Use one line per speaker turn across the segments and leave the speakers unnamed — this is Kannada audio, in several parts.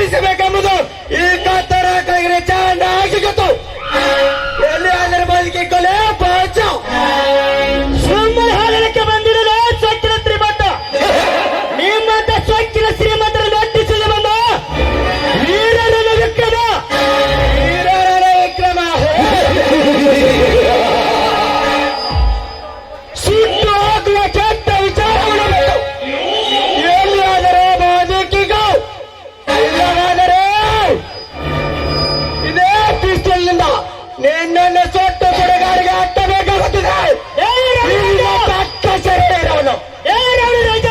ಉಳಿಸಬೇಕೆಂಬುದು ಈ ಕಾತರ ಕೈಗೆ ಚೆನ್ನಾಗಿ ಗೊತ್ತು. ಎಲ್ಲಿ ಅದರ ಬದುಕಿ ಕೊಲೆ ಪಾಚ
ಸುಮ್ಮನೆ ಹಾಲಕ್ಕೆ ಬಂದಿರಲ್ಲ ಸೊಕ್ಕಿನ ತ್ರಿಮಠ. ನಿಮ್ಮಂತ ಸೊಕ್ಕಿನ ಶ್ರೀಮಂತರನ್ನು ಅಟ್ಟಿಸಲು ಬಂದ ವೀರರನ ವಿಕ್ರಮ.
ವೀರರ ವಿಕ್ರಮ ಸುಟ್ಟು ಹಾಕುವ ಕೆಟ್ಟ ವಿಚಾರವನ್ನು ಬಿಟ್ಟು ಎಲ್ಲಿಯಾದರೆ ಬದುಕಿಗೋ, ಇಲ್ಲವಾದರೆ ಇದೇ ಪಿಸ್ತೂಲ್ನಿಂದ ನಿನ್ನನ್ನು ಸೊಟ್ಟು ಸುಡುಗಾರಿಗೆ ಅಟ್ಟಬೇಕಾಗುತ್ತದೆ. ತಕ್ಕ ಶರೀರವನ್ನು
ರಾಜ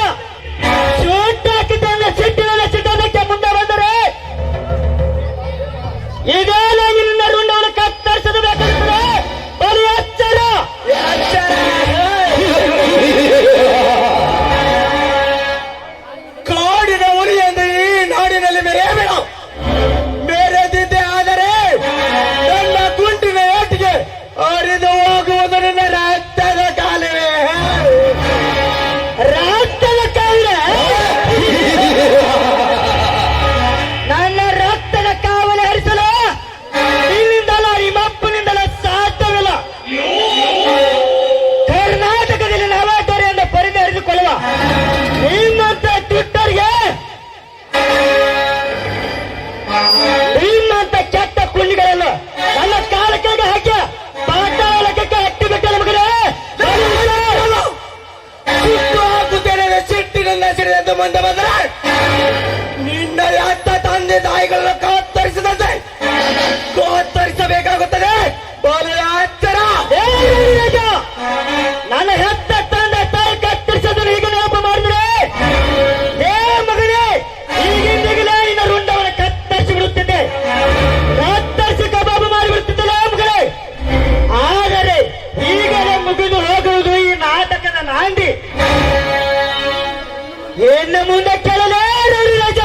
ಸೂಟಾಕಿದ್ದನ್ನ ಸಿಟ್ಟಿನಕ್ಕೆ ಮುಂದೆ ಬಂದರೆ ಈಗಾಗಲೇ ನಿನ್ನ ರುಂಡವನ್ನು ಕತ್ತರಿಸಲು ಬೇಕಾಗುತ್ತದೆ. ಬರೀ ಎಚ್ಚರ.
ಕಾಡಿನ ಹುಲಿ ಎಂದು ಈ ನಾಡಿನಲ್ಲಿ ಮೆರೆಯಬೇಡ. ಮೆರೆದಿದ್ದೆ ಆದರೆ ನನ್ನ ಗುಂಡಿನ ಏಟಿಗೆ ಹರಿದು ಹೋಗುವುದು ನಿನ್ನ ರಕ್ತದ ಕಾಲುವೆ.
ರಕ್ತದ ಕಾವಲೆ. ನನ್ನ ರಕ್ತದ ಕಾವಲೆ ಹರಿಸಲು ನಿನ್ನಿಂದಲ ನಿಮ್ಮಪ್ಪನಿಂದಲ ಸಾಧ್ಯವಿಲ್ಲ. ಕರ್ನಾಟಕದಲ್ಲಿ ನವಾಟೋರಿಯಿಂದ ಪರಿಹರಿಸಿಕೊಳ್ಳುವ ನಿಮ್ಮಂತ ಟ್ವಿಟ್ಟರ್ಗೆ ನಿಮ್ಮಂತ ಕೆಟ್ಟ ಕುಂಡಿಗಳನ್ನು ನನ್ನ ಕಾಲಕ್ಕೆ ಹಾಕಿ ಪಾತಾಳಕ್ಕೆ ಅಟ್ಟಿ ಬಿಟ್ಟಲ್ಲ ಮಗನೇ.
ಸುಟ್ಟು ಹಾಕುತ್ತೇನೆ ಸಿಟ್ಟಿನಿಂದ ಸಿಡಿದಂತೆ ಮುಂದೆ ಬಂದರೆ ನಿನ್ನ ಅತ್ತ ತಂದೆ ತಾಯಿಗಳನ್ನು ಕತ್ತರಿಸಿದಂತೆ ಕತ್ತರಿಸಬೇಕಾಗುತ್ತದೆ. ಬಲಿಯ ಎಚ್ಚರ.
ನನ್ನ ಹೆತ್ತ ತಂದೆ ತಾಯಿ ಕತ್ತರಿಸೋದನ್ನು ಈಗ ನೆನಪು ಮಾಡಿದ್ರೆ ಏ ಮಗನೇ ಈಗಿಂದೀಗಲೇ ನಿನ್ನ ರುಂಡವನ್ನು ಕತ್ತರಿಸಿ ಬಿಡುತ್ತಿದ್ದೆ, ಕತ್ತರಿಸಿ ಕಬಾಬು ಮಾಡಿಬಿಡುತ್ತಿದ್ದಲ್ಲ ಮಗಳೇ. ಆದರೆ ಈಗಲೇ ಮುಗಿದು ಹೋಗುವುದು ಈ ನಾಟಕದ ನಾಂದಿ. ಇನ್ನು ಮುಂದೆ ಕೇಳಲೇ ರಾಜ,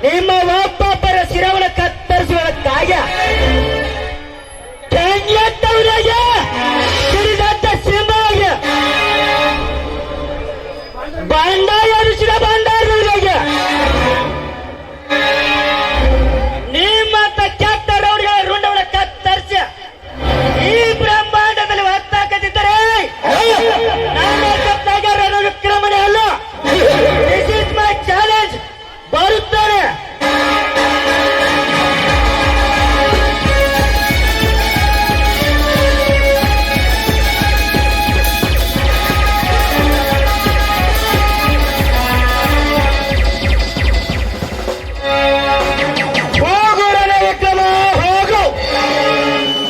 ನಿಮ್ಮ ಒಬ್ಬೊಬ್ಬರ ಶಿರವನ್ನು ಕತ್ತರಿಸುವ ಕಾರ್ಯ ಕೆಂಗೆತ್ತವರಿಗೆ ಸಿಡಿದಂತ ಸಿಂಹಗೆ ಬಂಡಾಯ ಋಷಿನ ಭಂಡಾರಗಳಿಗೆ ನಿಮ್ಮಂತ ಕೆಟ್ಟ ರೌಡಿಗಳ ರುಂಡವನ್ನು ಕತ್ತರಿಸಿ ಈ ಬ್ರಹ್ಮಾಂಡದಲ್ಲಿ ಹೊತ್ತಾಕದಿದ್ದರೆ ನಾನು ರಣವಿಕ್ರಮನೇ ಅಲ್ಲ. This is my challenge. ಬರುತ್ತಾರೆ.
ಹೋಗು ರಣವಿಕ್ರಮ ಹೋಗು.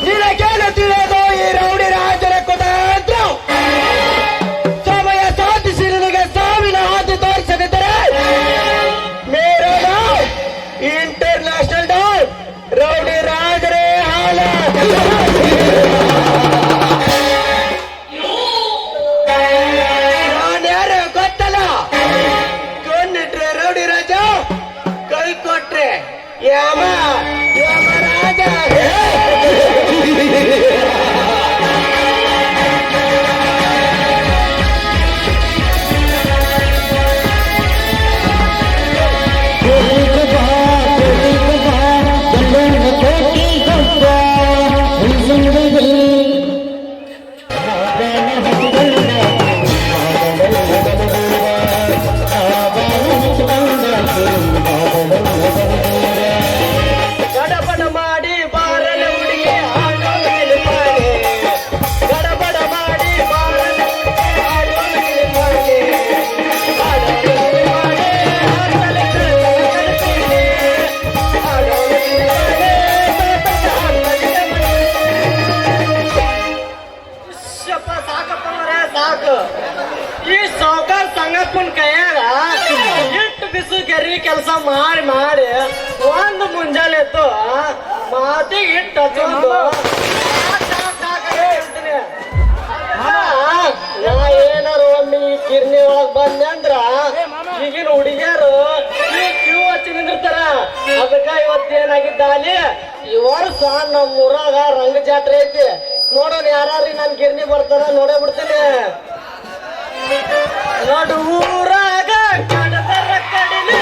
ನಿನಗೇನು ತಿಳಿಯೋದು ಈ ರೌಡಿ ರಾಜರ ಕುತಂತ್ರ? ಸಮಯ ಸಾಧಿಸಿ ನಿನಗೆ ಸಾವಿನ ಹಾದಿ ತೋರಿಸದಿದ್ದರೆ ಮೇರಾ ನಾವ್ ಇಂಟರ್ನ್ಯಾಷನಲ್ ಡಾನ್ ರೌಡಿ ರಾಜರೇ ಹಾಲ. ನಾನ್ಯಾರು ಗೊತ್ತಲ್ಲ. ಕೊಂದಿಟ್ರೆ ರೌಡಿ ರಾಜ, ಕೈ ಕೊಟ್ರೆ ಯಮ ಯಮರಾಜ. ಗಡಬಡ ಮಾಡಿ ಬಾರಲೆ ಹುಡುಗಿ ಆಡೋ ಮೇಲೆ ಬಾಳೆ. ಗಡಬಡ ಮಾಡಿ ಬಾರಲೆ ಹುಡುಗಿ ಆಡೋ ಮೇಲೆ ಬಾಳೆ. ಆಡೋ ಮೇಲೆ ಬಾಳೆ, ಆಡಲೆ ಕಳ್ತೀನಿ. ಆಡೋ ಮೇಲೆ ಬಾಳೆ, ಶಪ್ಪ ಸಾಕಪ್ಪ ಮರೆ ಸಾಕು. ಈ ಸಾವುಕಾರ ಸಂಗಪ್ಪನ ಕೈಯಾಗ ಇಟ್ಟು ಬಿಸು ಗೆರಿ ಕೆಲಸ ಮಾಡಿ ಮಾಡಿ ಒಂದು ಮುಂಜಾನೆ ಎದ್ದು ಮಾತಿಗೆ ಇಟ್ಟು ಹಚ್ಚೊಂದು ನಾ ಏನಾರು ಒಮ್ಮೆ ಈ ಗಿರ್ನಿ ಒಳಗ್ ಬಂದೆ ಅಂದ್ರ ಈಗಿನ ಹುಡುಗಿಯರು ಈ ಕ್ಯೂ ಹಚ್ಚಿ ನಿಂದಿರ್ತಾರ. ಅದಕ್ಕ ಇವತ್ತೇನಾಗಿದ್ದ ಅಲ್ಲಿ ಈ ವರ್ಷ ನಮ್ಮ ಊರಾಗ ರಂಗ ಜಾತ್ರೆ ಐತಿ. ನೋಡೋಣ ಯಾರ್ಯಾರು ನನ್ ಗಿರ್ನಿ ಬರ್ತಾರ ನೋಡೇ ಬಿಡ್ತೀನಿ. ನಡು ಊರಾಗ ಕಡದರ ಕಡಿಲೆ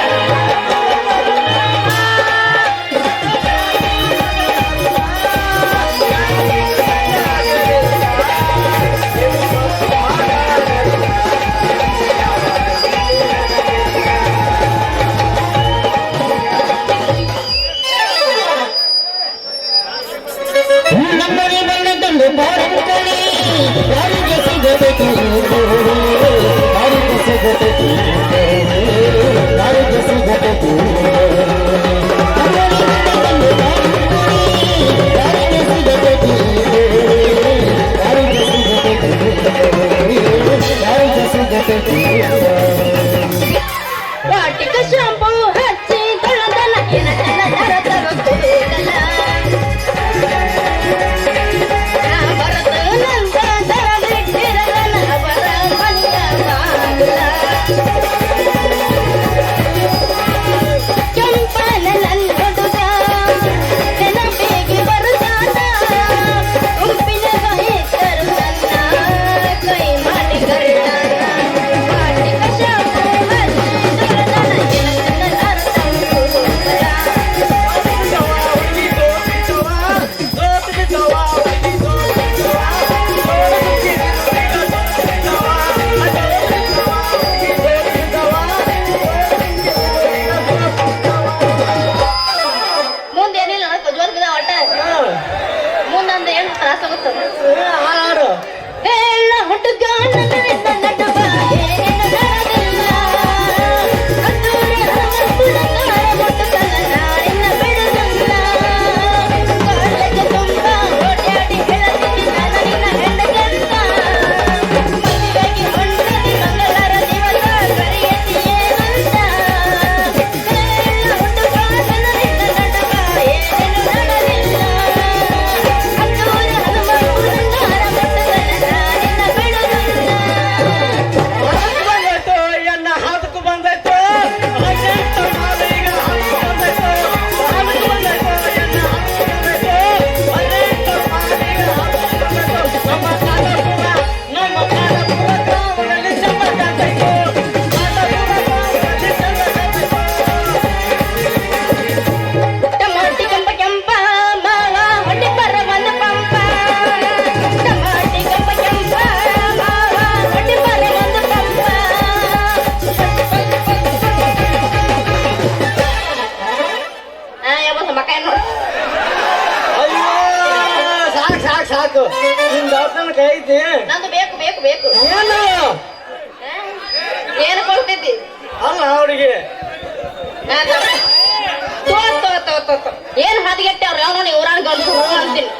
ಏನ್ ಹಾದಿಗೆಟ್ಟೆ ಅವ್ರು ಯಾವ ನೋಡಿ ಊರಾಣ ಗಂಡು ಅಂತೀನಿ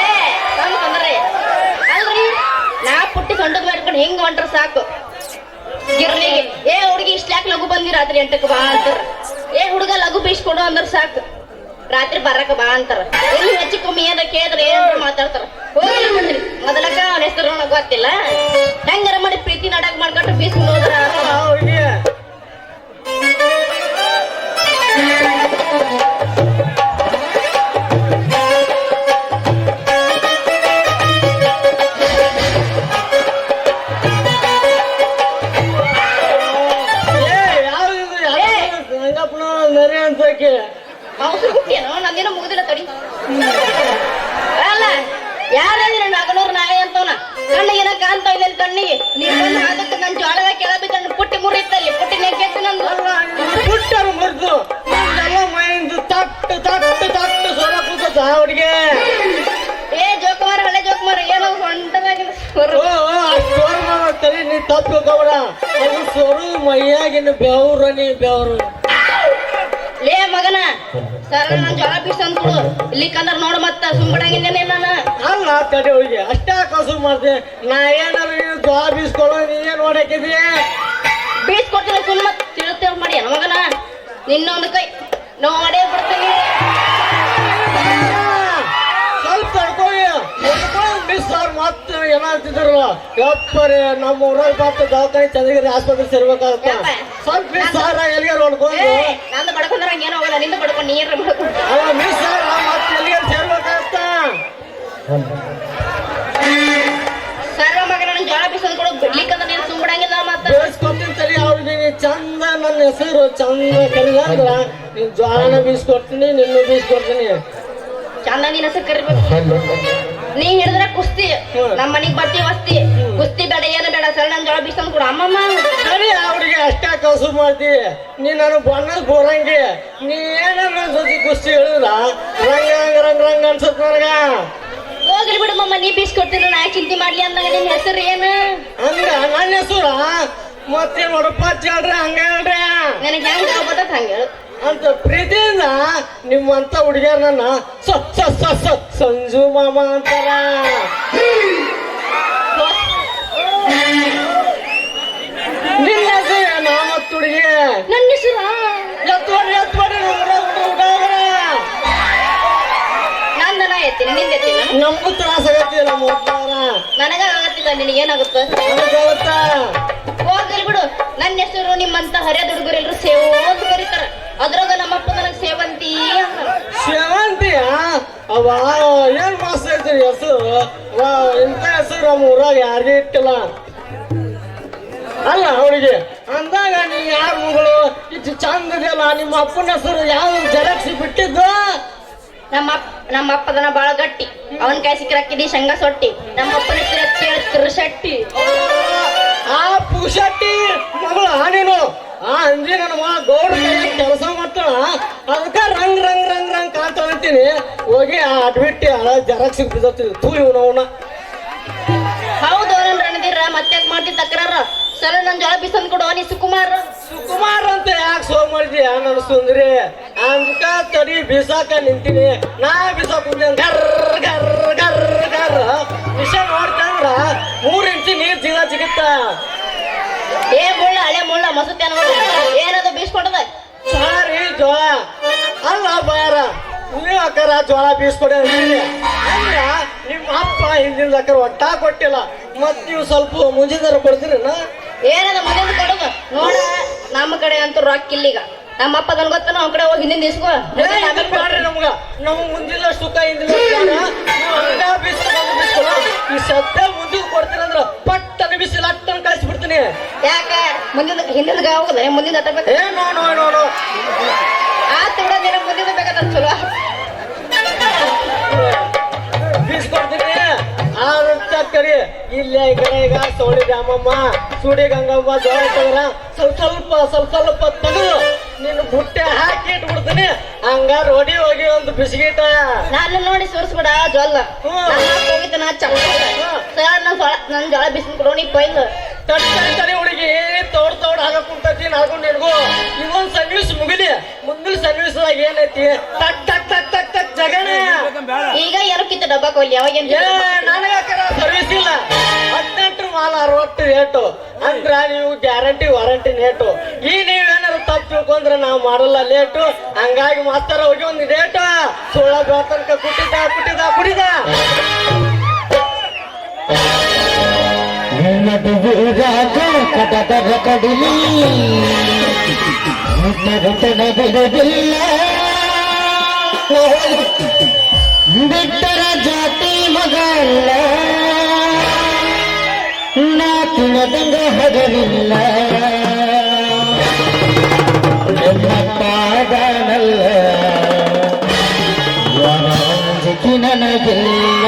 ಏ ತಂದ್ರಿ ಅಲ್ರಿ ನಾ ಪುಟ್ಟಿ ಸೊಂಡದ್ ಮಾಡ್ಕೊಂಡು ಹಿಂಗ್ ಹೊಂಟ್ರ ಸಾಕು ಗಿರ್ಲಿಗೆ ಏ ಹುಡುಗಿ ಇಷ್ಟ್ಯಾಕ್ ಲಘು ಬಂದಿ ರಾತ್ರಿ 8ಕ್ಕೆ ಬಾ ಅಂತಾರ ಏ ಹುಡುಗ ಲಘು ಬೀಸ್ಕೊಡು ಅಂದ್ರ ಸಾಕು ರಾತ್ರಿ ಬರಕ ಬಾ ಅಂತಾರ ಎಲ್ಲಿ ಹೆಚ್ಚು ಕಮ್ಮಿ ಏನಾರ ಕೇಳಿದ್ರೆ ಏನಾದ್ರು ಮಾತಾಡ್ತಾರ ಹೋಗಿ ಬಿಡ್ರಿ ಮೊದಲಕ್ಕ ಅವನ ಹೆಸರು ನನಗೆ ಗೊತ್ತಿಲ್ಲ ಹೆಂಗಾರ ಮಾಡಿ ಪ್ರೀತಿ ನಾಟಕ ಮಾಡ್ಕೊಂಡು ಬೀಸ್ಕೊಂಡು ಹೋದ್ರ
ಹುಡುಗಿ ನರಿ ಅನ್ಸಕ್ಕೆ
ಅವಸರು ಹುಟ್ಟಿಯೇನೋ ನಂದೇನೋ ಮುಗುದಿಲ್ಲ ತಡಿ ಅಲ್ಲ ಯಾರಾದ್ರೆ ನಗನೂರ್ ನಾಯಿ ಅಂತವನ ಕಣ್ಣಿಗೆ ಕಾಣ್ತ ಇಲ್ಲ ಕಣ್ಣಿಗೆ ನೀವ್ ಬಂದು ಅದಕ್ಕೆ ನನ್ ಜೋಳದ ಕೆಳ ಬಿದ್ದು ಪುಟ್ಟಿ ಮುರಿತಲ್ಲಿ ಪುಟ್ಟಿ ನೆಗೆತ್ತು ನಂದು
ಪುಟ್ಟರು ಮುರಿದು ಎಲ್ಲ ಮೈಂದು ತಟ್ಟು ತಟ್ಟು ತಟ್ಟು ಸೊರ ಕೂತ ಹುಡುಗಿ
ಏ ಜೋಕುಮಾರ ಹಳೆ ಜೋಕುಮಾರ ಏನೋ ಹೊಂಟದಾಗಿನ
ತಲೆ ನೀ ತಪ್ಪಬೇಕವಡ ಅದು ಸೊರು ಮೈಯಾಗಿನ ಬೆವ್ರು ಬೆವ್ರು
ಲೇ ಮಗನ ಸರ್ ನನ್ ಜ್ವರ ಬೀಸ್ ಅಂದ್ಕೊಡು ಇಲ್ಲಿ ಕಂದ್ರ ನೋಡು ಮತ್ತ ಸುಂಬಡಂಗಿದ್ದೇನೆ ನಾನು
ಅಲ್ಲ ತಡೆ ಹುಡುಗಿ ಅಷ್ಟೇ ಕಸು ಮಾಡ್ದೆ ನಾ ಏನಾರು ಜ್ವಾಳ ಬೀಸ್ಕೊಳ್ಳೋ ನೀನ್ ನೋಡಕಿದ್ವಿ
ಬೀಸ್ಕೊಡ್ತೀನಿ ಸುಮ್ಮ ತಿಳುತ್ತೇವ್ ಮಾಡಿ ಮಗನ ನಿನ್ನೊಂದು ಕೈ ನೋಡೇ ಬಿಡ್ತೀನಿ
ಸ್ವಲ್ಪ ತಡ್ಕೊಳ್ಳಿ ಮಿಸ್ ಅವ್ರು ಮತ್ತೆ ಏನಾಗ್ತಿದ್ರಲ್ಲ ಯಪ್ಪರೇ ನಮ್ಮ ಊರಾಗ ಬರ್ತ ದವಾಖಾನೆ ಚಂದ್ರಗಿರಿ ಆಸ್ಪತ್ರೆ ಸೇರ್ಬೇಕಾಗತ್ತ ಸ್ವಲ್ಪ ಮಿಸ್ ಅವ್ರ ಎಲ್ಲಿಗಾರ ನೋಡ್ಕೊಂಡು
ನಂದು ಬಡ್ಕೊಂಡ್ರ ಹಂಗೇನೋ ಹೋಗಲ್ಲ ನಿಂದು ಬಡ್ಕೊಂಡು ನೀರ ಬಡ್ಕೊಂಡು
ಅವ ಮಿಸ್ ಅವ್ರ ಮತ್ತೆ ಎಲ್ಲಿಗಾರ ಸೇರ್ಬೇಕಾಗತ್ತ
ಸರ್ವ ಮಗನ ನನ್ ಜ್ವರ ಬೀಸ್ ಅಂದ್ಕೊಡು ಬಿಡ್ಲಿಕ್ಕಂದ್ರ ನೀನು ಸುಂಬಡಂಗಿಲ್ಲ ಮತ್ತ
ಬೇಯಿಸ್ಕೊಡ್ತೀನಿ ತಡಿ ಅವ್ರಿಗೆ ನೀ ಚಂದ ನನ್ನ ಹೆಸರು ಚಂದ ಕರೀಲ ಅಂದ್ರ ನೀನ್ ಜ್ವಾಳನ ಬೀಸ್ಕೊಡ್ತೀನಿ ನಿನ್ನೂ ಬೀಸ್ಕೊಡ್ತೀನಿ
ಚಂದ ನಿನ್ನ ಹೆಸರು ಕರಿಬೇಕು ನೀ ಹಿಡಿದ್ರೆ ಕುಸ್ತಿ ನಮ್ಮ ಮನಿಗ್ ಬರ್ತಿ ವಸ್ತಿ ಕುಸ್ತಿ ಬೇಡ ಏನು ಬೇಡ ಸರ್ ನನ್ ಜೋಳ ಬೀಸ್ ಅಂದ್ಕೊಡು ಅಮ್ಮಮ್ಮ
ಸರಿ ಅವ್ರಿಗೆ ಅಷ್ಟೇ ಕಸು ಮಾಡ್ತಿ ನೀ ನನಗೆ ಬಣ್ಣದ ಬೋರಂಗಿ ನೀ ಏನಾರ ಜೊತೆ ಕುಸ್ತಿ ಹೇಳಿದ್ರ ರಂಗ ರಂಗ ರಂಗ ಅನ್ಸತ್ ನನಗ
ಹೋಗ್ಲಿ ಬಿಡು ಮಮ್ಮ ನೀ ಬೀಸ್ಕೊಡ್ತೀರ ನಾ ಯಾಕೆ ಚಿಂತೆ ಮಾಡ್ಲಿ ಅಂದಾಗ ನಿನ್ ಹೆಸರು ಏನು
ಹಂಗ ನನ್ನ ಹೆಸರ ಮತ್ತೆ ನೋಡಪ್ಪ ಹೇಳ್ರಿ ಹಂಗ ಹೇಳ್ರಿ
ನನಗೆ ಹೆಂಗ್ ಗೊತ್ತ ಹಂಗ ಹೇಳು
ಅಂತ ಪ್ರೀತಿಯಿಂದ ನಿಮ್ಮಂತ ಹುಡುಗಿಯರ್ ನನ್ನ ಸಂಜು ಮಾಮ ಅಂತಾರ ನಿನ್ನ ಹೆಸರು ನಾ ಮತ್ತ ಹುಡುಗಿ
ನನ್ನ ಹೆಸರು
ಎತ್ಬಡಿ
ನಂದನ ಎತ್ತೀನಿ ನಿಂದ ಎತ್ತೀನಿ
ನಮಗೂ ತ್ರಾಸ ಆಗತ್ತಿ ನಮ್ಮ ಹುಡುಗರ
ನನಗ ಆಗತ್ತಿಲ್ಲ ನಿನಗೇನಾಗುತ್ತೆ
ನನಗಾಗತ್ತ
ಹೋಗ್ಲಿ ಬಿಡು ನನ್ನ ಹೆಸರು ನಿಮ್ಮಂತ ಹರಿಯದ ಹುಡುಗರು ಎಲ್ರು ಸೇವು ಅಂತ ಕರೀತಾರ ಅದ್ರಾಗ ನಮ್ಮಪ್ಪ ನನಗ್ ಸೇವಂತಿ ಅಂತಾರ
ಸೇವಂತಿಯ ಅವ ಏನ್ ಮಾಸ್ ಐತಿ ಹೆಸರು ಇಂಥ ಹೆಸರು ನಮ್ಮ ಊರಾಗ ಯಾರಿಗೂ ಇಟ್ಟಿಲ್ಲ ಅಲ್ಲ ಅವಳಿಗೆ ಅಂದಾಗ ನೀ ಯಾರ ಮಗಳು ಇಷ್ಟು ಚಂದ ಇದೆಯಲ್ಲ ನಿಮ್ಮ ಅಪ್ಪನ ಹೆಸರು ಯಾವ ಜರಕ್ಸಿ ಬಿಟ್ಟಿದ್ದು
ನಮ್ಮ ಅಪ್ಪದನ ಬಾಳ ಗಟ್ಟಿ ಅವನ್ ಕೈ ಸಿಕ್ಕಿರಕ್ಕಿದಿ ಶಂಗ ಸೊಟ್ಟಿ ನಮ್ಮ ಅಪ್ಪನ ತಿರುಶಟ್ಟಿ
ಆ ಪುಷಟ್ಟಿ ಮಗಳು ನೀನು ಆ ಅಂಜಿ ನನ್ನ ಮಗ ಗೌಡ ಕೆಲಸ ಮಾಡ್ತಾಳ ಅದಕ್ಕ ರಂಗ್ ರಂಗ್ ರಂಗ್ ರಂಗ್ ಕಾಣ್ತಾಳ ಅಂತೀನಿ ಹೋಗಿ ಆ ಅಡ್ಬಿಟ್ಟಿ ಹಳ ಜರಕ್ಸಿ ಬಿದ್ದತ್ತಿದ್ವಿ ತೂ ಇವನವನ
ಹೌದು ನನ್ ರಣದೀರ ಮತ್ತೆ ಮಾಡ್ತಿ ತಕ್ರಾರ ಸರ ನನ್ ಜೋಳ ಬಿಸಂದ್ ಕೊಡು ನೀ ಸುಕುಮಾರ್
ಸುಕುಮಾರ್ ಅಂತ ಯಾಕೆ ಸೋ ಮಾಡಿದ್ಯಾ ನನ್ನ ಸುಂದ್ರಿ ಅಂದ್ಕ ತಡಿ ಬಿಸಾಕ ನಿಂತೀನಿ ನಾ ಬಿಸಾಕ ಗರ್ ಗರ್ ಗರ್ ಗರ್ ವಿಷ ನೋಡ್ತಂದ್ರ 3 ಇಂಚಿ ನೀರ್ ಸಿಗತ್ತ
ಏ ಮುಳ್ಳ ಹಳೆ ಮುಳ್ಳ ಮಸುತ್ತೆ ಏನದು ಬೀಸ್ಕೊಟ್ಟದ
ಸಾರಿ ಜೋಳ ಅಲ್ಲ ಬಾರ ನೀವು ಅಕ್ಕರ ಜೋಳ ಬೀಸ್ಕೊಡಿ ಅಂತೀನಿ ಅಂದ್ರ ನಿಮ್ಮ ಅಪ್ಪ ಹಿಂದಿನ ಅಕ್ಕರ ಒಟ್ಟ ಕೊಟ್ಟಿಲ್ಲ ಮತ್ ನೀವು ಸ್ವಲ್ಪ ಮುಂಜಿದಾರ ಕೊಡ್ತೀರನ
ಏನದ ಮುಂದಿನ ಕೊಡುಗ ನೋಡ ನಮ್ಮ ಕಡೆ ಅಂತೂ ರೊಕ್ಕ ಇಲ್ಲಿಗ ನಮ್ಮ ಅಪ್ಪ ನನ್ ಗೊತ್ತ ಅವ್ನ ಕಡೆ ಹೋಗಿ ಹಿಂದಿನ ದಿಸ್ಕೋ
ಮಾಡ್ರಿ ನಮ್ಗ್ ಮುಂದಿನ ಸುಖ ಹಿಂದಿನ ಈ ಸದ್ಯ ಮುಂದಿನ ಕೊಡ್ತೀರಂದ್ರ ಪಟ್ಟನ ಬಿಸಿಲು ಅಟ್ಟನ ಕಳಿಸ್ಬಿಡ್ತೀನಿ
ಯಾಕ ಮುಂದಿನ ಹಿಂದಿನ ಹೋಗಲ್ಲ ಮುಂದಿನ ತಟ್ಟಬೇಕು
ಏ ನೋಡು
ಆತ ಬಿಡ ದಿನ ಮುಂದಿನ ಬೇಕಾದ ಚಲೋ
ಬೀಸ್ಕೊಡ್ತೀನಿ ಆದಂತ ಕರಿ ಇಲ್ಲೇ ಈಗ ಸೋಡಿ ರಾಮಮ್ಮ ಸುಡಿ ಗಂಗಮ್ಮ ಜೋಳ ತಗರ ಸ್ವಲ್ಪ ತೆಗೆದು ನಿನ್ನ ಬುಟ್ಟೆ ಹಾಕಿ ಇಟ್ಬಿಡ್ತೀನಿ ಹಂಗಾರ ಹೊಡಿ ಹೋಗಿ ಒಂದು ಬಿಸ್ಕಿಟ
ನಾನು ನೋಡಿ ಸುರಿಸ್ಬಿಡ ಜೋಲ್ಲ ಹೋಗಿದ್ದ ನಾ ಸರ್ ನನ್ ಜೋಳ ಬಿಸಿಲು ಕೊಡೋ ನೀ ಕೊಯ್ಲು
ತಡಿ ಹುಡುಗಿ ತೋಡ್ ಹಾಕ ಕುಂತೈತಿ ನಾಲ್ಕೊಂಡು ನಿನ್ಗೂ ಇದೊಂದು ಸಂಗ್ಲೀಷ್ ಮುಗಿಲಿ ಹೋಟೆಲ್ ಸರ್ವಿಸ್ ಏನೈತಿ ಟಕ್ ಟಕ್ ಟಕ್ ಟಕ್ ಟಕ್ ಜಗಣ
ಈಗ ಎರಕ್ಕಿತ್ತ ಡಬ್ಬ ಕೊಲ್ಲಿ ಅವಾಗೇನ್
ನನಗ ಸರ್ವಿಸ್ ಇಲ್ಲ 18 ಮಾಲ 60 ರೇಟು ಅಂದ್ರ ನೀವು ಗ್ಯಾರಂಟಿ ವಾರಂಟಿ ರೇಟು ಈ ನೀವೇನಾದ್ರು ತಪ್ಪು ತಿಳ್ಕೊಂಡ್ರೆ ನಾವು ಮಾಡಲ್ಲ ಲೇಟು ಹಂಗಾಗಿ ಮಾಸ್ತರ ಹೋಗಿ ಒಂದು ರೇಟು ಸುಳ್ಳ ಬೆಳತನಕ ಕುಟಿದ
ಕಟಕರ ಕಡಲಿ ನರ್ತನ ಬಿಡುವುದಿಲ್ಲ ಬಿಟ್ಟರ ಜಾತಿ ಮಗಲ್ಲ ನಾ ತಿನ್ನದಂಗ ಹಗಲಿಲ್ಲ ನನ್ನ ಪಾದನಲ್ಲ ಯಾರಂಜಿಕಿ ನನಗಿಲ್ಲ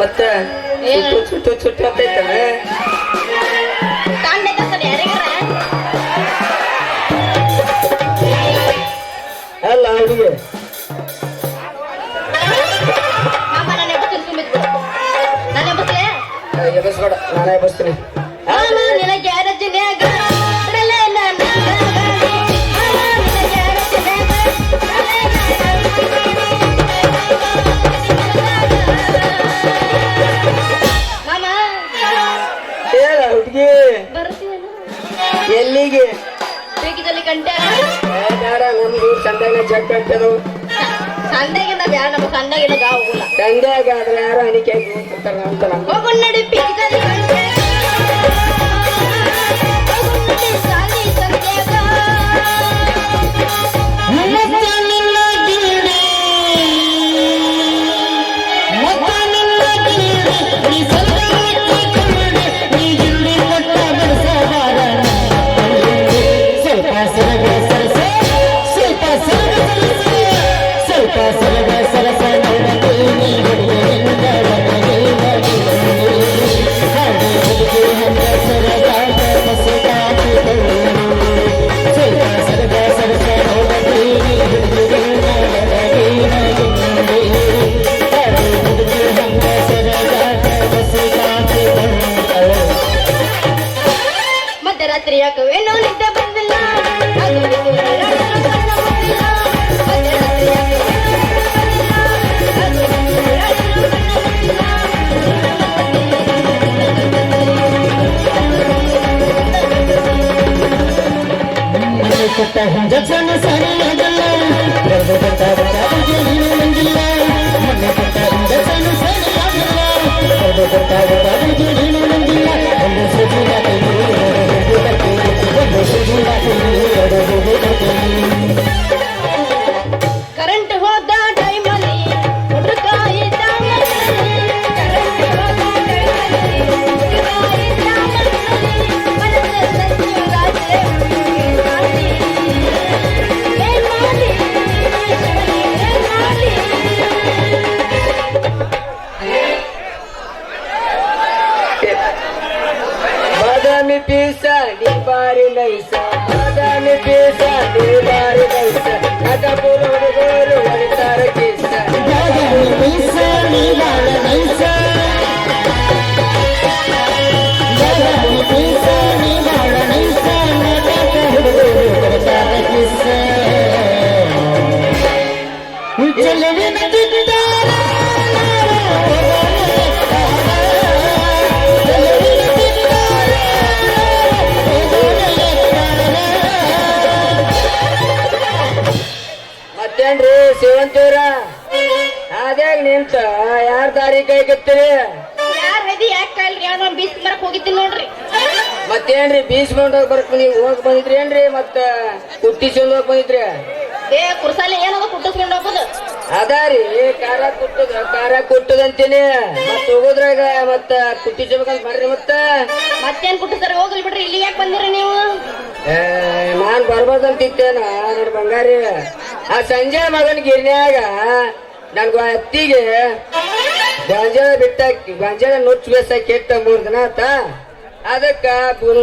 ಮತ್ತೆ ಸುಟ್ಟು ಅಂತೈತವೆ ಅಲ್ಲ ಹುಡುಗಿ ಎಬಸ್ಬೇಡ ನಾನೇ ಎಬಸ್ತೀನಿ ಹುಡುಗಿ ಎಲ್ಲಿಗೆ
ಗಂಟೆ
ನಮ್ದು ಸಂದಾಗ ಜಗ್ ಕಟ್ಟದು
ಸಂಡೆಗಿಂದ ಬ್ಯಾಡ ನಮ್ಮ ಸಂಡೆಗಿಲ್ಲ ಹೋಗಲ್ಲ
ಸಂದಾಗ ಆದ್ರೆ ಯಾರು ಅನಿಕೆ ಅಂತ
ಹೋಗೋಣ ನಡಿ
ಯಾರ್ ದಾರಿ ಕೈಗತ್ತೀರಿ?
ಯಾರ್ ಹೈದಿ ಯಾಕೆ ಕಾಯ್ಲ್ರಿ ಯಾವ ಬೀಸ್ ಮರಕ್ ಹೋಗಿದ್ದೀನಿ ನೋಡ್ರಿ.
ಮತ್ತೇನ್ರಿ ಬೀಸ್ಕೊಂಡ್ ಬರ್ಕ್ ನೀವು ಹೋಗಿ ಬಂದಿದ್ರಿ ಏನ್ರಿ? ಮತ್ತ ಕುಟ್ಟಿಸ್ಕೊಂಡ್ ಹೋಗಿ ಬಂದಿದ್ರಿ?
ಏ ಕುರ್ಸಾಲಿ ಏನದ ಕುಟ್ಟಿಸ್ಕೊಂಡು ಹೋಗೋದು?
ಅದಾರಿ ಖಾರ ಕುಟ್ಟದಂತೀನಿ. ಮತ್ ಹೋಗೋದ್ರಾಗ ಮತ್ತ ಕುಟ್ಟಿಸ್ಬೇಕಂತ ಮಾಡ್ರಿ.
ಮತ್ತೇನ್ ಕುಟ್ಟಿಸ್ತಾರೆ ಹೋಗ್ಲಿ ಬಿಡ್ರಿ. ಇಲ್ಲಿ ಯಾಕೆ ಬಂದಿರಿ ನೀವು?
ನಾನ್ ಬರ್ಬೋದಂತಿತ್ತೇನ ನೋಡ್ ಬಂಗಾರಿ. ಆ ಸಂಜೆ ಮಗನ ಗಿರ್ನ್ಯಾಗ ನನ್ಗ ಅತ್ತಿಗೆ ಗಾಂಜಾಳ ನುಚ್ಚು ಬೇಸ ಕೆಟ್ಟ 3 ದಿನ ಆತ. ಅದಕ್ಕ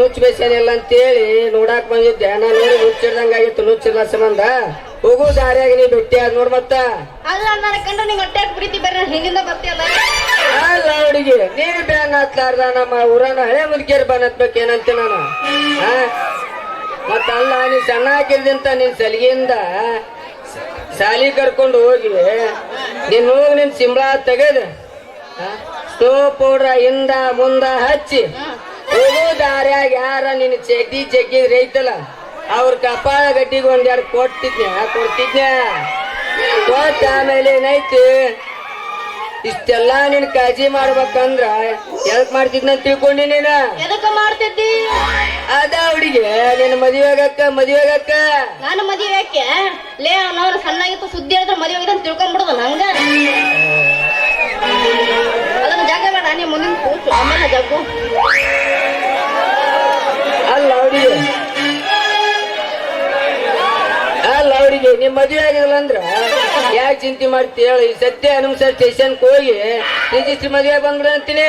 ನುಚ್ಚು ಬೇಸನಿಲ್ಲ ಅಂತೇಳಿ ನೋಡಾಕ್ ಬಂದಿದ್ದೆ. ನಾನು ನೋಡಿ ನುಚ್ಚಿಡ್ದಂಗ ಆಗಿತ್ತು. ನುಚ್ಚಿರ್ಲ ಸಂಬಂಧ ಹೋಗೋ ದಾರಿಯಾಗ ನೀ ಭೇಟಿ ಆದ್ ನೋಡ್. ಮತ್ತ
ಅಲ್ಲ ನನ್ನ ಕಂಡ್ರೆ ನಿಂಗೆ ಹೊಟ್ಟೆ ಪ್ರೀತಿ ಬೇರೆ ಹಿಂದಿಂದ ಬರ್ತೀಯಲ್ಲ.
ಅಲ್ಲ ಹುಡುಗಿ ನೀನು ಬ್ಯಾನ್ ಹತ್ಲಾರ್ದ ನಮ್ಮ ಊರನ್ನ ಹಳೆ ಮುದುಕಿಯರ್ ಬನ್ ಹತ್ಬೇಕೇನಂತೆ ನಾನು. ಮತ್ತಲ್ಲ ನೀ ಸಣ್ಣ ಹಾಕಿದ್ದಂತ ನಿನ್ ಸಲಿಗೆಯಿಂದ ಸಾಲಿ ಕರ್ಕೊಂಡು ಹೋಗಿ ನೀನ್ ಹೋಗಿ ನಿನ್ ಸಿಂಬಳ ತೆಗೆದು ಸ್ಟೋವ್ ಪೌಡ್ರ ಹಿಂದ ಮುಂದ ಹಚ್ಚಿ ಹೋಗೋ ದಾರ್ಯಾಗ ಯಾರ ನಿನ್ ಜಗ್ಗಿ ರೈತಲ್ಲ ಅವ್ರ ಕಪಾಳ ಗಡ್ಡಿಗೆ 1-2 ಕೊಡ್ತಿದ್ನ. ಕೊಟ್ಟ ಆಮೇಲೆ ಏನೈತಿ ಇಷ್ಟೆಲ್ಲಾ ನೀನ್ ಕಾಳಜಿ ಮಾಡ್ಬೇಕಂದ್ರ ಎಲ್ಪ್ ಮಾಡ್ತಿದ್ನಂತ ತಿಳ್ಕೊಂಡಿ ನೀನ.
ಎದಕ್ಕ ಮಾಡ್ತಿದ್ದಿ?
ಅದ ಹುಡುಗಿ ನಿನ್ ಮದ್ವೆಗಕ್ಕ
ನಾನು ಮದುವೆ ಯಾಕೆ ಲೇ ಅವ್ನವ್ರ ಸಣ್ಣಾಗಿತ್ತು ಸುದ್ದಿ ಹೇಳಿದ್ರೆ ಮದುವೆ ಆಗಿದೆ ಅಂತ ತಿಳ್ಕೊಂಡ್ಬಿಡುದು ನಂಗ. ಅದನ್ನ ಜಾಗ ಬೇಡ ನೀ ಮುಂದಿನ ಕೂಸು ಆಮೇಲೆ ಜಗ್ಗು.
ಅಲ್ಲ ಹುಡುಗಿ ನಿಮ್ ಮದ್ವೆ ಆಗಿಲ್ಲ ಅಂದ್ರ ಯಾಕೆ ಚಿಂತೆ ಮಾಡ್ತಿ ಹೇಳಿ. ಸತ್ಯ ಅನುಸಾರ ಸ್ಟೇಷನ್ಗೆ ಹೋಗಿ ರಿಜಿಸ್ಟ್ರಿ ಮದ್ವೆ ಬಂದ್ಬಿಡ ಅಂತೀನಿ.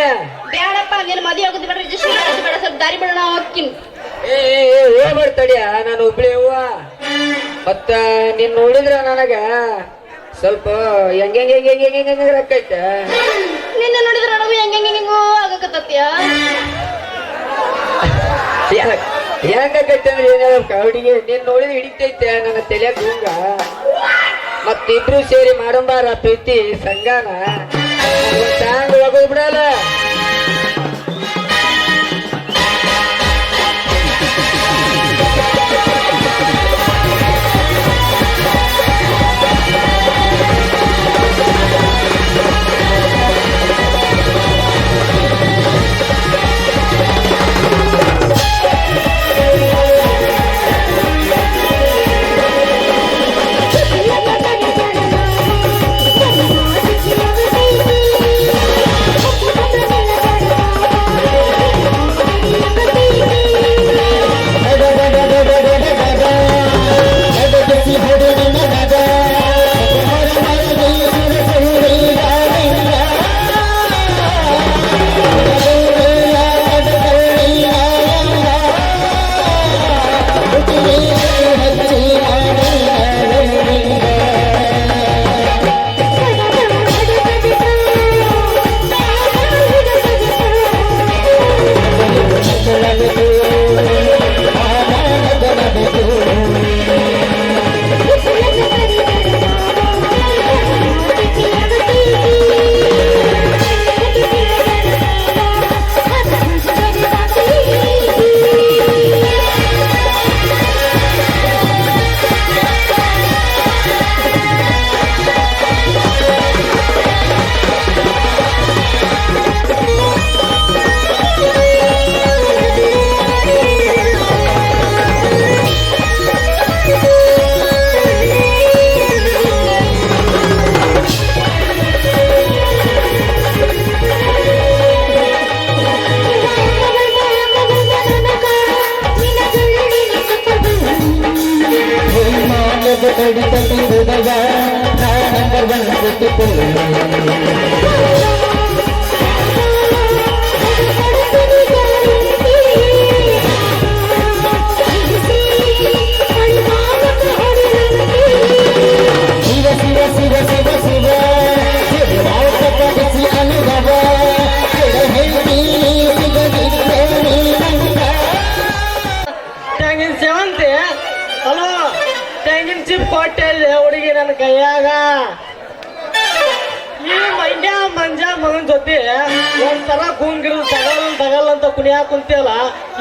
ಬೇಡಪ್ಪ ನೀನ್ ಮದುವೆ ಆಗೋದು ಬೇಡ, ರಿಜಿಸ್ಟ್ರಿ ಬೇಡ, ಸ್ವಲ್ಪ ದಾರಿ ಬೇಡ ನಾವು ಹೋಗ್ತೀನಿ.
ಏ ಮಾಡ್ತಾಡಿಯ ನಾನು ಒಬ್ಳಿ ಹೂವ. ಮತ್ತ ನೀನ್ ನೋಡಿದ್ರ ನನಗ ಸ್ವಲ್ಪ ಹೆಂಗ ರೊಕ್ಕೈತೆ.
ನಿನ್ನ ನೋಡಿದ್ರ ನನಗೂ ಹೆಂಗೋ ಆಗಕತ್ತತ್ಯ.
ಹೆಂಗೈತೆ ಅಂದ್ರೆ ಏನ ಹುಡುಗಿ ನೀನ್ ನೋಡಿದ್ರೆ ಹಿಡಿತೈತೆ ನನ್ನ ತಲೆಯಾಗ ಹಂಗ. ಮತ್ತಿಬ್ರು ಸೇರಿ ಮಾಡಂಬಾರ ಪ್ರೀತಿ ಸಂಗಾನ ಹ್ಯಾಂಗ ಹೋಗೋದ್ ಬಿಡಲ್ಲ.
ತೆಂಗಿನ ಸೇವಂತಿ ಹಲೋ ತೆಂಗಿನ ಚಿಪ್ ಕೊಟ್ಟೆ ಹುಡುಗಿ ನನ್ನ ಕೈಯಾಗ. ಈ ಮಂಜ ಮಗನ ಜೊತೆ ಒಂಥರ ಗುಂಗಿರು ತಗಲ್ ಅಂತ ಕುಣಿಯಾಕ ಕುಂತಿಯಲ್ಲ.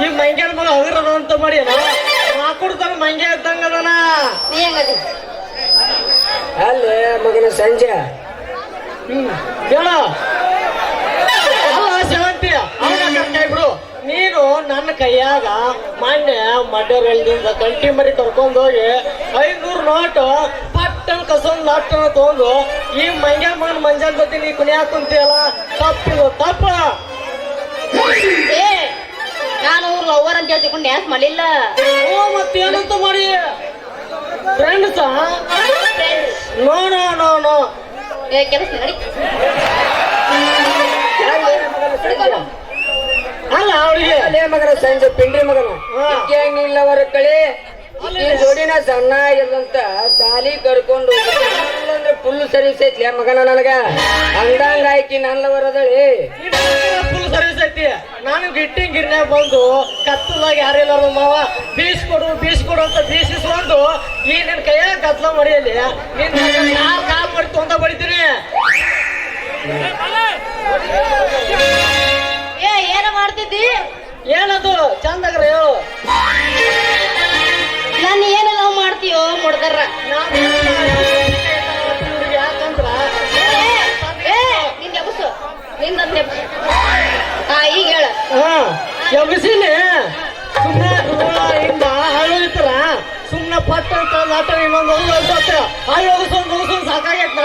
ಈ ಮಂಗ್ಯಾನ ಮಗ ಹಗರದ ಅಂತ ಮಾಡಿ ಹಾಕೊಡ್ತಾನ ಮಂಗ್ಯ ಇದ್ದಂಗ ಅದನ.
ಅಲ್ಲೇ ಮಗನ ಸಂಜೆ
ಹೇಳ ಅಲ್ಲ ಶಾಂತಿ ಅವನ ಬಿಡು. ನೀನು ನನ್ನ ಕೈಯಾಗ ಮೊನ್ನೆ ಮಡ್ಡರೊಳದಿಂದ ಕಂಟಿ ಮರಿ ಕರ್ಕೊಂಡು ಹೋಗಿ 500 ನೋಟ್ ಪಟ್ಟನ್ ಕಸೊಂದು ಲಾಟನ ತಗೊಂಡು ಈ ಮಂಗ್ಯಾಮನ್ ಮಂಜಾನ್ ಜೊತೆ ನೀ ಕುಣಿಯಾಕ ಕುಂತಿಯಲ್ಲ, ತಪ್ಪಿದು ತಪ್ಪ.
ಏ ನಾನು ಲವರ್ ಅಂತ ಹೇಳ್ತಿಕೊಂಡು ಡ್ಯಾನ್ಸ್ ಮಾಡಿಲ್ಲ.
ಓ ಮತ್ತೇನಂತ ಮಾಡಿ friends? No no no no.
ಏ ಕೆಲಸ ನಡಿ.
ಅಲ್ಲ ಅವಳಿಗೆ
ಅಲ್ಲೇ ಮಗನ ಸಂಜೆ ಪಿಂಡ್ರಿ ಮಗನು ಇಲ್ಲವರ ಕಳೆ ಜೋಡಿನ ಸಣ್ಣ ಆಗಿಲ್ಲಂತ ಸಾಲಿ ಕರ್ಕೊಂಡು ಅಂದ್ರೆ ಫುಲ್ ಸರ್ವಿಸ್ ಐತ್ಲಿ ಮಗನ ನನಗ ಅಂದಂಗ ಆಯ್ಕಿ ನನ್ನವರದಳಿ
ಫುಲ್ ಸರ್ವಿಸ್ ಐತಿ. ನಾನು ಗಿಟ್ಟಿಂಗ್ ಗಿರ್ನ್ಯಾಗ ಬಂದು ಕತ್ತಲಾಗ ಯಾರಿಲ್ಲಾರ ಮಾವ ಬೀಸ್ಕೊಡು ಅಂತ ಬೀಸಿಸ್ಕೊಂಡು ಈ ನಿನ್ ಕೈಯಾಗ ಕತ್ಲ ಮಡಿಯಲ್ಲಿ ನಿನ್ ಕಾಲ್ ಮಾಡಿ ತೊಂದ ಬಡಿತೀನಿ.
ಏ ಏನ ಮಾಡ್ತಿದ್ದಿ?
ಏನದು ಚಂದಾಗ್ರ ಹೇಳು.
ನಾನು ಏನ ಲವ್ ಮಾಡ್ತೀಯೋ ಮುಡ್ದರ?
ಯಾಕಂದ್ರ
ನಿಂದ ಎಬಸು ನಿಂದ ಹಾ ಈಗ ಹೇಳ.
ಎಬ್ಬಿಸಿನಿ ಸುಮ್ಮನೆ ಹಿಂಗ ಹಳ್ಳಿತರ ಸುಮ್ಮನೆ ಪಟ್ಟ ಅಂತ ಆಟ ಇನ್ನೊಂದು ಹೋಗಿಸ್ಕೊಂಡ್ ಸಾಕಾಗೈತಿ.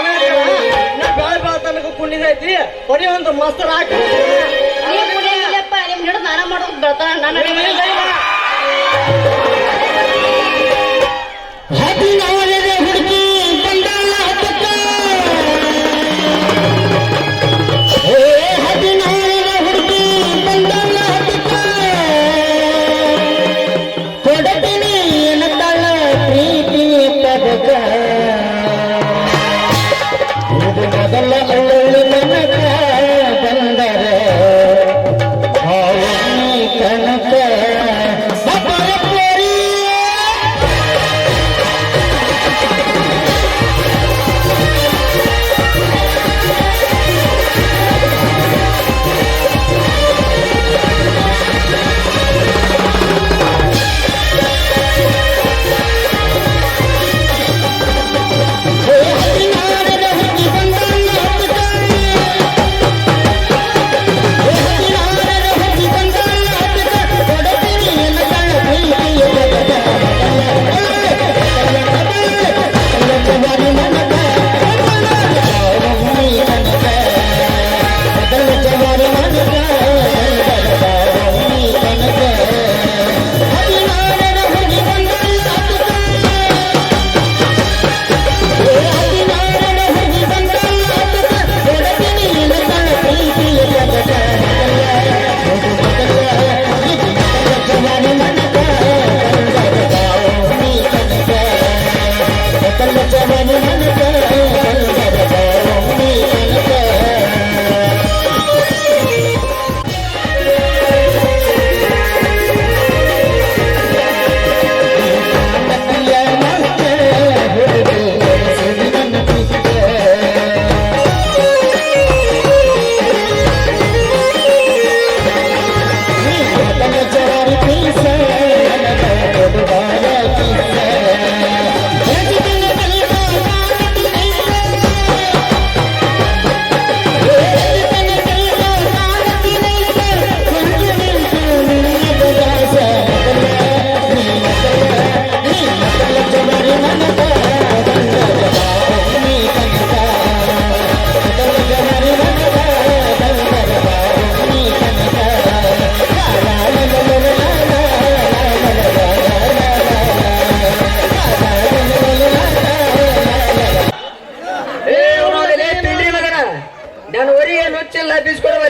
ನಾ ಬೆಳೆ ಬೆಳ ತನಕ ಕುಣಿದೈತಿ ಹೊಡಿ ಒಂದು ಮಸ್ತರ ಹಾಕಿ
ನೀವು ಕುಡಿಯಲ್ಲಪ್ಪ ನಿಮ್ ನಡ ಸ್ನಾನ ಮಾಡೋದು ಬರ್ತಾನ ನಾನು
ಹುಡುಗಿ ಬಂದಾಳ ಹುಡುಗಿ ಬಂದಾಳ ಕೊಡತೀನಿ ಏನತ್ತಾಳ ಪ್ರೀತಿ ಪದಕ ಇದು ಮೊದಲ ಅಳ್ಳೊಳ್ಳಿ ನನಕ ಬಂದರೆ ಕನಕ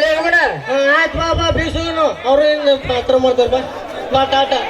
ಆಯ್ತು ಬಾ ಬೀಸು ಅವ್ರು ಪಾತ್ರ ಮಾಡ್ತಾರ ಬಾ ಟಾಟಾ.